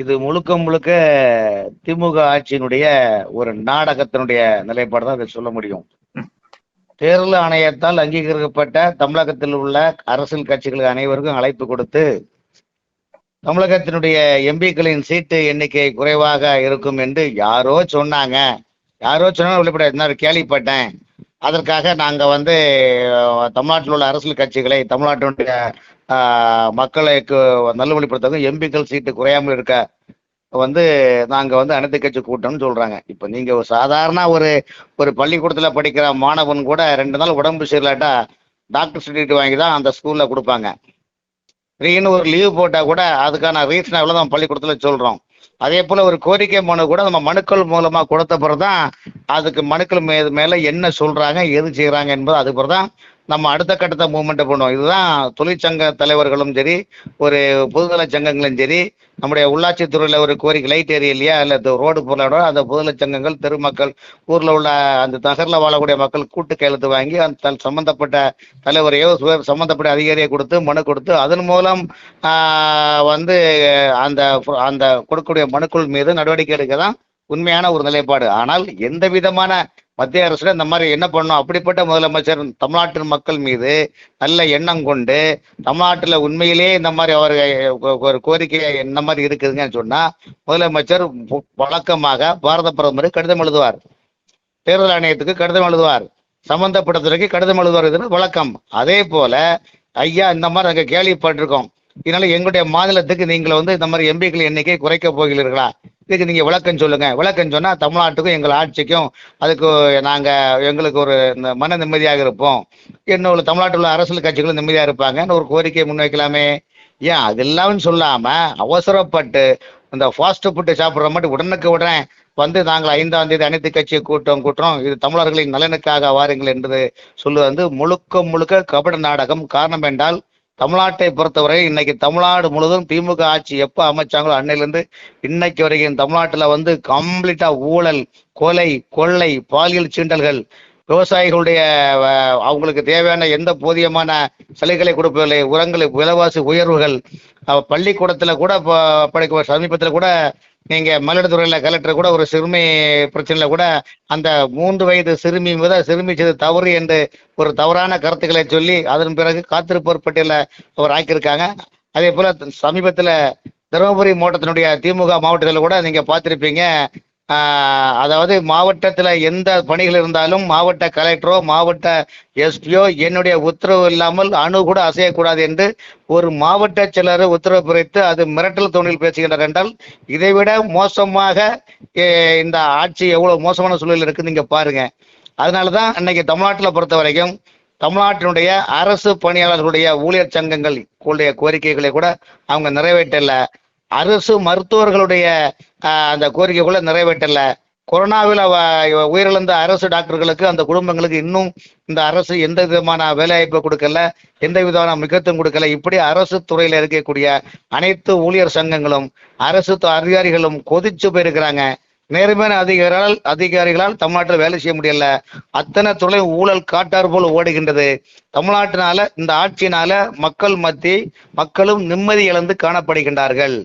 இது முழுக்க முழுக்க திமுக ஆட்சியினுடைய ஒரு நாடகத்தினுடைய நிலைப்பாடு தான் இதை சொல்ல முடியும். தேர்தல் ஆணையத்தால் அங்கீகரிக்கப்பட்ட தமிழகத்தில் உள்ள அரசியல் கட்சிகள் அனைவருக்கும் அழைப்பு கொடுத்து தமிழகத்தினுடைய எம்பிக்களின் சீட்டு எண்ணிக்கை குறைவாக இருக்கும் என்று யாரோ சொன்னாங்க. யாரோ சொன்னா வெளிப்பட கேள்விப்பட்டேன். அதற்காக நாங்க தமிழ்நாட்டில் உள்ள அரசியல் கட்சிகளை தமிழ்நாட்டினுடைய மக்களுக்கு நல்வழிப்படுத்த எம்பிக்கள் சீட்டு குறையாமல் இருக்க நாங்க அனைத்து கட்சி கூட்டம்னு சொல்றாங்க. இப்ப நீங்க ஒரு சாதாரண ஒரு பள்ளிக்கூடத்துல படிக்கிற மாணவன் கூட 2 நாள் உடம்பு சரியில்லாட்டா டாக்டர் சர்டிஃபிகேட் வாங்கி தான் அந்த ஸ்கூல்ல கொடுப்பாங்க. திடீர்னு ஒரு லீவு போட்டா கூட அதுக்கான ரீசன் எவ்வளவு நம்ம பள்ளிக்கூடத்துல சொல்றோம். அதே போல ஒரு கோரிக்கை மனு கூட நம்ம மனுக்கள் மூலமா கொடுத்த பிறகுதான் அதுக்கு மனுக்கள் மேல என்ன சொல்றாங்க, எது செய்யறாங்க என்பது அது பிறகுதான் நம்ம அடுத்த கட்டத்தை மூவ்மெண்ட் பண்ணுவோம். இதுதான் தொழிற்சங்க தலைவர்களும் சரி, ஒரு பொதுநல சங்கங்களும் சரி, நம்முடைய உள்ளாட்சித்துறையில ஒரு கோரிக்கை லைட் ஏரியா இல்லையா, இல்ல ரோடு பொருளாட அந்த பொதுநல சங்கங்கள், தெருமக்கள், ஊர்ல உள்ள அந்த நகர்ல வாழக்கூடிய மக்கள் கூட்டு கையெழுத்து வாங்கி அந்த சம்பந்தப்பட்ட தலைவரையோ சம்பந்தப்பட்ட அதிகாரியை கொடுத்து மனு கொடுத்து அதன் மூலம் அந்த அந்த கொடுக்கக்கூடிய மனுக்கள் மீது நடவடிக்கை எடுக்க தான் உண்மையான ஒரு நிலைப்பாடு. ஆனால் எந்த விதமான மத்திய அரசுல இந்த மாதிரி என்ன பண்ணணும், அப்படிப்பட்ட முதலமைச்சர் தமிழ்நாட்டின் மக்கள் மீது நல்ல எண்ணம் கொண்டு தமிழ்நாட்டில் உண்மையிலே இந்த மாதிரி ஒரு கோரிக்கை இந்த மாதிரி இருக்குதுங்கன்னு சொன்னா முதலமைச்சர் வழக்கமாக பாரத பிரதமருக்கு கடிதம் எழுதுவார், தேர்தல் ஆணையத்துக்கு கடிதம் எழுதுவார், சம்பந்தப்பட்ட துறைக்கு கடிதம் எழுதுவார். இது வழக்கம். அதே போல ஐயா இந்த மாதிரி நாங்கள் கேள்விப்பட்டிருக்கோம், இதனால எங்களுடைய மாநிலத்துக்கு நீங்கள் இந்த மாதிரி எம்பிக்கள் எண்ணிக்கை குறைக்க போகிறீர்களா, இதுக்கு நீங்க விளக்கம் சொல்லுங்க. விளக்கம் சொன்னா தமிழ்நாட்டுக்கும் எங்கள் ஆட்சிக்கும் அதுக்கு எங்களுக்கு ஒரு மன நிம்மதியாக இருப்போம், இன்னொரு தமிழ்நாட்டில் உள்ள அரசியல் கட்சிகளும் நிம்மதியா இருப்பாங்கன்னு ஒரு கோரிக்கையை முன்வைக்கலாமே. ஏன் அதெல்லாம் சொல்லாம அவசரப்பட்டு இந்த ஃபாஸ்ட் ஃபுட்டு சாப்பிட்ற மட்டும் உடனுக்கு உடனே நாங்கள் 5ஆம் தேதி அனைத்து கட்சியை கூட்டுறோம், இது தமிழர்களின் நலனுக்காக வாருங்கள் என்பது சொல்லுவது முழுக்க முழுக்க கபட நாடகம். காரணம் என்றால் தமிழ்நாட்டை பொறுத்தவரை இன்னைக்கு தமிழ்நாடு முழுவதும் திமுக ஆட்சி எப்போ அமைச்சாங்களோ அன்னையிலிருந்து இன்னைக்கு வரைக்கும் தமிழ்நாட்டில் கம்ப்ளீட்டா ஊழல், கொலை, கொள்ளை, பாலியல் சீண்டல்கள், விவசாயிகளுடைய அவங்களுக்கு தேவையான எந்த போதியமான சலுகைகளை கொடுப்பதில்லை, உரங்கள் விலைவாசி உயர்வுகள், பள்ளிக்கூடத்துல கூட படிக்க சமீபத்தில் கூட நீங்க மயிலாடுதுறையில கலெக்டர் கூட ஒரு சிறுமி பிரச்சனையில கூட அந்த 3 வயது சிறுமி சிறுமி செய்து தவறு என்று ஒரு தவறான கருத்துக்களை சொல்லி அதன் பிறகு காத்திருப்போர் பட்டியல அவர் ஆக்கியிருக்காங்க. அதே போல சமீபத்துல தருமபுரி மாவட்டத்தினுடைய திமுக மாவட்டத்தில் கூட நீங்க பார்த்திருப்பீங்க, அதாவது மாவட்டத்தில் எந்த பணிகள் இருந்தாலும் மாவட்ட கலெக்டரோ மாவட்ட எஸ்பியோ என்னுடைய உத்தரவு இல்லாமல் அணு கூட அசையக்கூடாது என்று ஒரு மாவட்ட செயலர் உத்தரவு பிறப்பித்து அது மிரட்டல் தோணில் பேசுகின்றார் என்றால் இதைவிட மோசமாக இந்த ஆட்சி எவ்வளவு மோசமான சூழல் இருக்குன்னு நீங்க பாருங்க. அதனாலதான் இன்னைக்கு தமிழ்நாட்டில் பொறுத்த வரைக்கும் தமிழ்நாட்டினுடைய அரசு பணியாளர்களுடைய ஊழியர் சங்கங்கள் கோரிக்கைகளை கூட அவங்க நிறைவேற்றல, அரசு மருத்துவர்களுடைய அந்த கோரிக்கை கூட நிறைவேற்றல, கொரோனாவில் உயிரிழந்த அரசு டாக்டர்களுக்கு அந்த குடும்பங்களுக்கு இன்னும் இந்த அரசு எந்த விதமான வேலைவாய்ப்பை கொடுக்கல, எந்த விதமான முக்கியத்துவம் கொடுக்கல. இப்படி அரசு துறையில இருக்கக்கூடிய அனைத்து ஊழியர் சங்கங்களும் அரசு அதிகாரிகளும் கொதிச்சு போயிருக்கிறாங்க. நேர்மையான அதிகாரிகளால் தமிழ்நாட்டில் வேலை செய்ய முடியல, அத்தனை துறை ஊழல் காட்டார் போல் ஓடுகின்றது. தமிழ்நாட்டினால இந்த ஆட்சியினால மக்களும் நிம்மதி இழந்து காணப்படுகின்றார்கள்.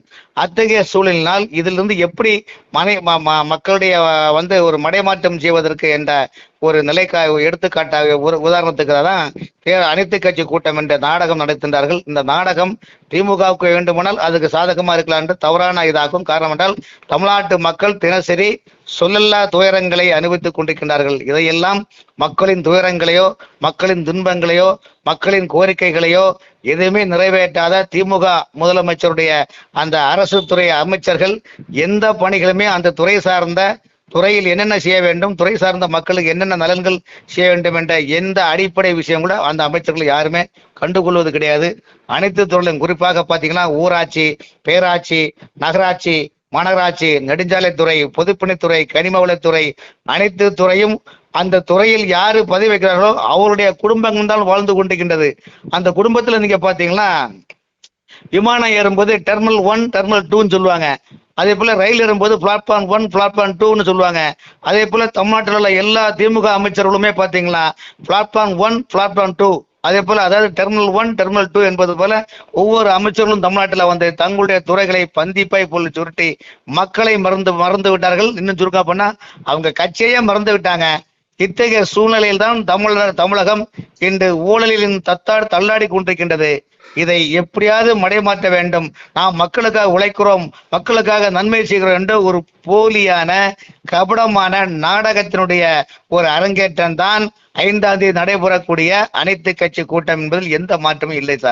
அத்தகைய சூழலினால் இதிலிருந்து எப்படி மக்களுடைய ஒரு மடைமாற்றம் செய்வதற்கு என்ற ஒரு எடுத்துக்காட்டாக உதாரணத்துக்கு தான் அனைத்து கட்சி கூட்டம் என்ற நாடகம் நடத்துகின்றார்கள். இந்த நாடகம் திமுகவுக்கு வேண்டுமானால் அதுக்கு சாதகமா இருக்கலாம் என்று தவறான இதாகும். காரணம் என்றால் தமிழ்நாட்டு மக்கள் தினசரி சொல்லல்லா துயரங்களை அனுபவித்துக் கொண்டிருக்கின்றார்கள். இதையெல்லாம் மக்களின் துயரங்களையோ மக்களின் துன்பங்களையோ மக்களின் கோரிக்கைகளையோ எதுவுமே நிறைவேற்றாத திமுக முதலமைச்சருடைய அந்த அரசு துறை அமைச்சர்கள் எந்த பணிகளுமே அந்த துறை சார்ந்த துறையில் என்னென்ன செய்ய வேண்டும், துறை சார்ந்த மக்களுக்கு என்னென்ன நலன்கள் செய்ய வேண்டும் என்ற எந்த அடிப்படை விஷயம் கூட அந்த அமைச்சர்கள் யாருமே கண்டுகொள்வது கிடையாது. அனைத்து துறையிலும் குறிப்பாக பார்த்தீங்கன்னா ஊராட்சி, பேராட்சி, நகராட்சி, மாநகராட்சி, நெடுஞ்சாலைத்துறை, பொதுப்பணித்துறை, கனிமவளத்துறை, அனைத்து துறையும் அந்த துறையில் யாரு பதவி வைக்கிறார்களோ அவருடைய குடும்பங்கள் தான் வாழ்ந்து கொண்டிருக்கின்றது. அந்த குடும்பத்துல நீங்க பாத்தீங்கன்னா விமானம் ஏறும்போது டெர்மினல் 1 டெர்மினல் 2ன்னு சொல்லுவாங்க. அதே போல ரயில் ஏறும்போது பிளாட்ஃபார்ம் 1 பிளாட்ஃபார்ம் 2ன்னு சொல்லுவாங்க. அதே போல தமிழ்நாட்டில் உள்ள எல்லா திமுக அமைச்சர்களுமே பாத்தீங்களா பிளாட்ஃபார்ம் 1 பிளாட்ஃபார்ம் 2 அதே போல அதாவது டெர்மினல் 1 டெர்மினல் 2 என்பது போல ஒவ்வொரு அமைச்சர்களும் தமிழ்நாட்டில் வந்து தங்களுடைய துறைகளை பந்திப்பாய் போல் சுருட்டி மக்களை மறந்து விட்டார்கள். இன்னும் சுருக்கா பண்ணா அவங்க கட்சியே மறந்து விட்டாங்க. இத்தகைய சூழ்நிலையில் தான் தமிழகம் இன்று ஊழலின் தள்ளாடி கொண்டிருக்கின்றது. இதை எப்படியாவது மடைமாற்ற வேண்டும். நாம் மக்களுக்காக உழைக்கிறோம், மக்களுக்காக நன்மை செய்கிறோம் என்று ஒரு போலியான கபடமான நாடகத்தினுடைய ஒரு அரங்கேற்றம் தான் 5ஆம் தேதி நடைபெறக்கூடிய அனைத்து கட்சி கூட்டம் என்பதில் எந்த மாற்றமும் இல்லை சார்.